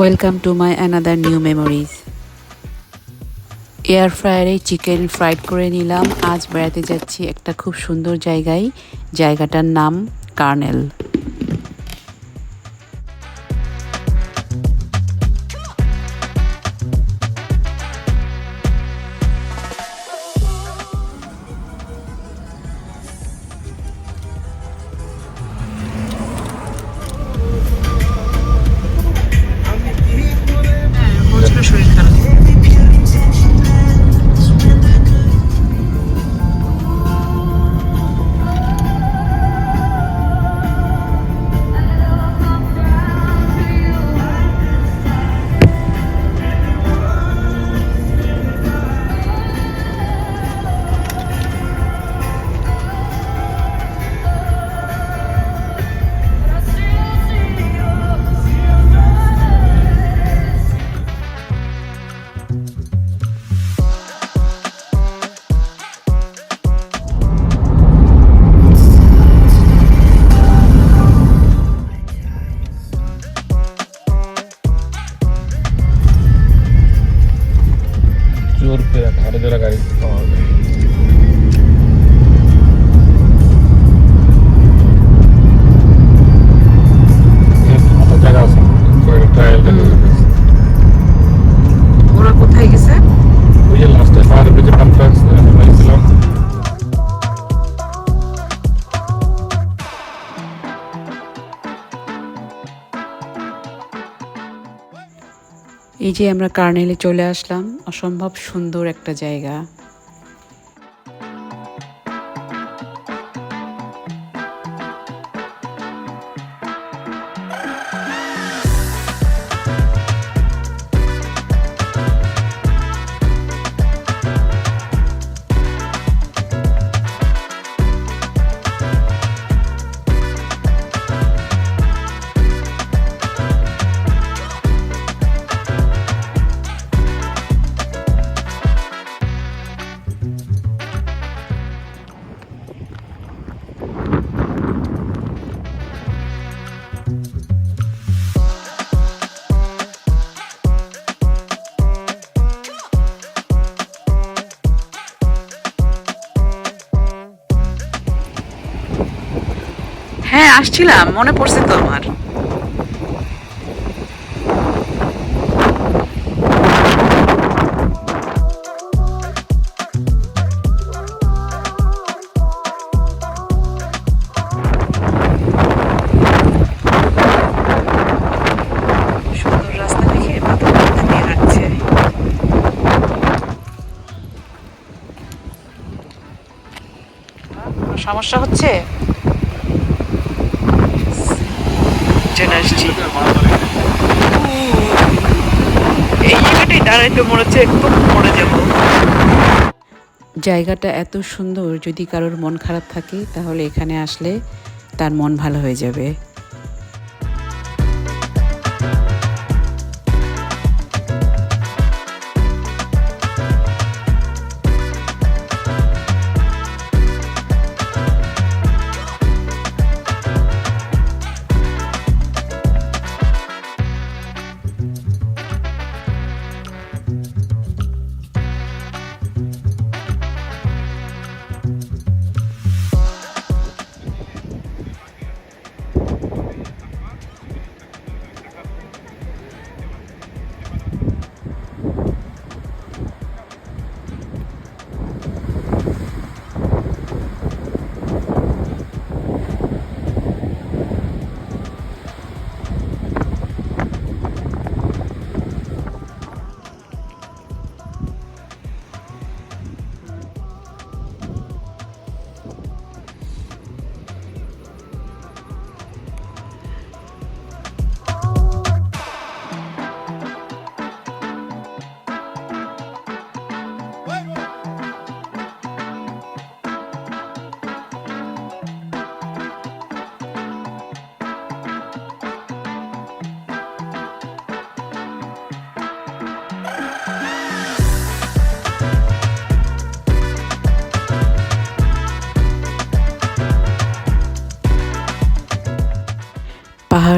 Welcome to my another new memories. Air ফ্রায়ারে chicken fried করে নিলাম। আজ বেড়াতে যাচ্ছি একটা খুব সুন্দর জায়গায়। জায়গাটার নাম কার্নেল। শরীর খারাপ। জোর করে ধারে ধরে গাড়ি পাওয়া যায়। হাতে জায়গা আছে ট্রায়ালটা ওরা কোথায় গেছে? ওই যে লাস্টে ফায়ার ব্রিগেড কনফারেন্স হয়েছিলাম। এই যে আমরা কার্নেলে চলে আসলাম। অসম্ভব সুন্দর একটা জায়গা। হ্যাঁ, আসছিলাম, মনে পড়ছে তো আমার। সুন্দর রাস্তা দেখে মাথা দিয়ে হাঁটছে। কোনো সমস্যা হচ্ছে? চলে আসছি। এই জায়গাটাই দাঁড়াইতে মনে হচ্ছে একদম মরে যাব। জায়গাটা এত সুন্দর, যদি কারোর মন খারাপ থাকে তাহলে এখানে আসলে তার মন ভালো হয়ে যাবে।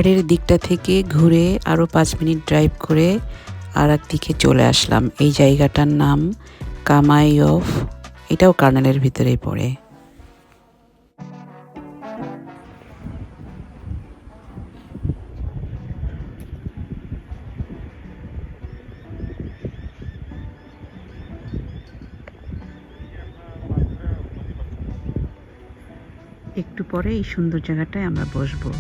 পাহাড়ের দিকটা থেকে ঘুরে আরও 5 মিনিট ড্রাইভ করে আর এক দিকে চলে আসলাম। এই জায়গাটার নাম কামাইয়ফ, এটাও কার্নালের ভিতরেই পড়ে। একটু পরে এই সুন্দর জায়গাটায় আমরা বসবো।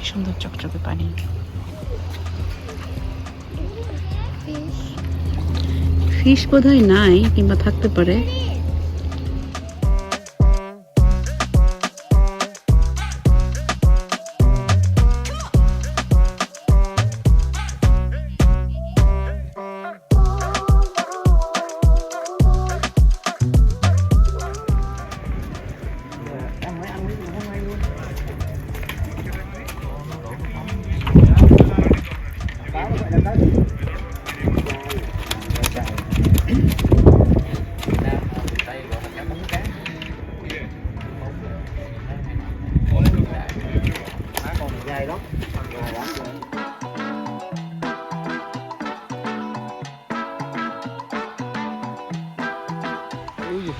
সুন্দর চকচকে পানি। ফিশ বোধহয় নাই, কিংবা থাকতে পারে।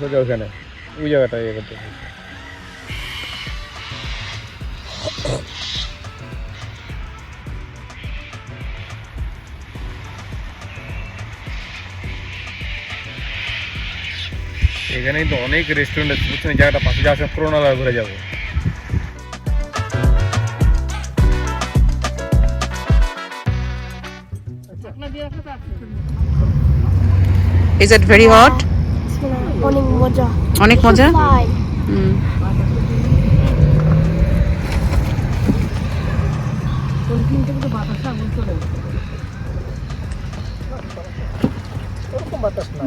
সোজা ওখানে ওই জায়গাটা ইয়ে করতে এখানেই তো অনেক রেস্টুরেন্ট আছে, বুঝছেন? এই জায়গাটা পাশে যাওয়ার সময় পুরোনো ঘুরে যাবো। Is it very hot? অনেক মজা। অনেক মজা।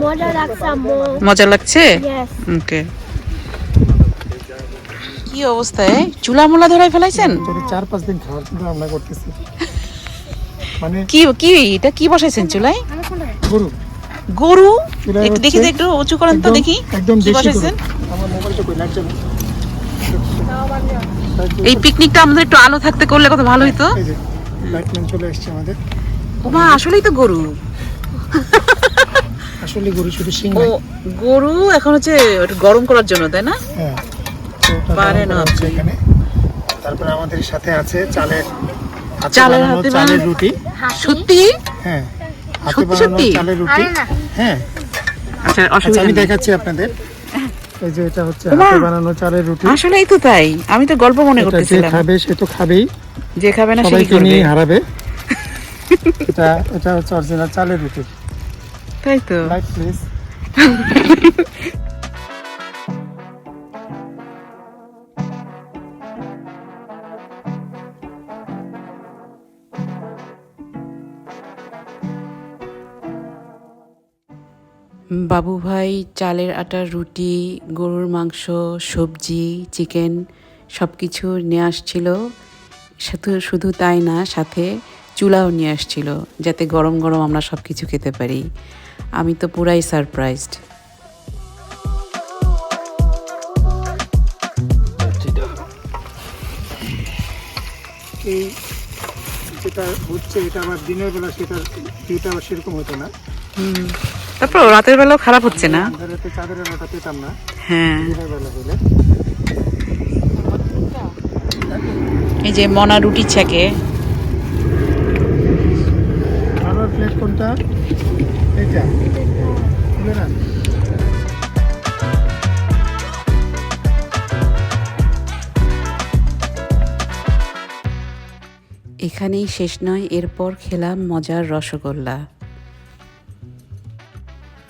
মজা লাগছে আম্মু। মজা লাগছে? Yes. ওকে। কি অবস্থা? চুলা মুলা ধরাই ফেলাইছেন? 4-5 দিন খাওয়ার চিন্তা ভাবনা করতেছি। মানে কি কি এটা কি বসাইছেন চুলায়? গরু। গরু? চুলায় একটু দেখি তো, একটু উঁচু করেন তো দেখি। একদম কি দেশি গরু। বসাইছেন? আমার মোবাইলটা কই লাইট জ্বলে। এই পিকনিকটা আমাদের একটু আলো থাকতে করলে কত ভালো হতো। এই যে লাইটম্যান চলে আসছে আমাদের। ওমা আসলেই তো গরু। আসলে গরু শুধু শিং ও নাই। গরু এখন হচ্ছে ওটা গরম করার জন্য, তাই না? হ্যাঁ, তো ওটা পারেন গরম করা হচ্ছে আপনি। এখানে। তারপরে আমাদের সাথে আছে চালের হাতে চালের বানানো হাতে চালের বানানো- রুটি। সত্যি? হ্যাঁ, হাতে সত্যি, বানানো সত্যি? চালের রুটি। হ্যাঁ, আচ্ছা আচ্ছা অসুবিধা আমি নেই। দেখাচ্ছি আপনাদের। এই যে এটা হচ্ছে ওমা! হাতে বানানো চালের রুটি। আসলেই তো তাই, আমি তো গল্প মনে এটা যে করতেছিলাম। খাবে সে তো খাবেই, যে খাবে না সে কি সবাইকে করবে? নিয়ে হারাবে। এটা হচ্ছে অরিজিনাল চালের রুটি। তাই তো। Light please. বাবু ভাই চালের আটার রুটি, গরুর মাংস, সবজি, চিকেন সব কিছু নিয়ে আসছিল। শুধু তাই না, সাথে চুলাও নিয়ে আসছিল যাতে গরম গরম আমরা সব কিছু খেতে পারি। আমি তো পুরাই সারপ্রাইজড। এই যেটা হচ্ছে এটা আবার দিনের বেলা সেটার ভিউটা আবার সেরকম হতো না। তারপর রাতের বেলাও খারাপ হচ্ছে না। আন্ধারেতে চাঁদের আলোটা পেতাম না হ্যাঁ, দিনের বেলা হলে। এই যে মনা রুটি ছাকে। আমার প্লেট কোনটা? এইটা খুলে না। এখানেই শেষ নয়, এরপর খেলাম মজার রসগোল্লা।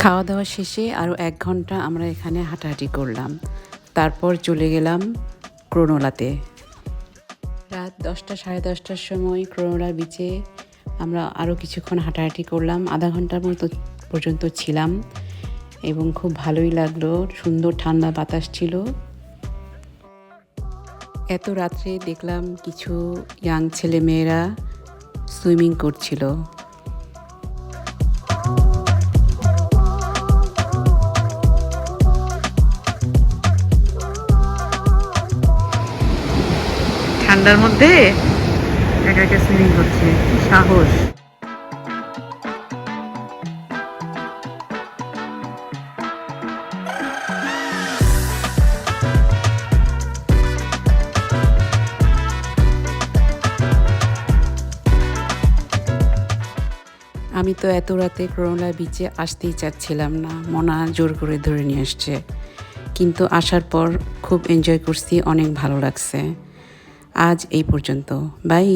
খাওয়া দাওয়া শেষে আরও 1 ঘন্টা আমরা এখানে হাঁটাহাঁটি করলাম। তারপর চলে গেলাম ক্রোনোলাতে। রাত 10টা সাড়ে 10টার সময় ক্রোনোলা বিচে আমরা আরও কিছুক্ষণ হাঁটাহাঁটি করলাম, আধা ঘন্টার মতো পর্যন্ত ছিলাম এবং খুব ভালোই লাগলো। সুন্দর ঠান্ডা বাতাস ছিল। এত রাত্রে দেখলাম কিছু ইয়াং ছেলেমেয়েরা সুইমিং করছিল। ঠান্ডার মধ্যে একা একা সুইমিং করছে, কি সাহস! আমি তো এত রাতে ক্রোনোলা বিচে আসতেই চাচ্ছিলাম না, মনা জোর করে ধরে নিয়ে আসছে। কিন্তু আসার পর খুব এনজয় করছি, অনেক ভালো লাগছে। আজ এই পর্যন্ত, বাই।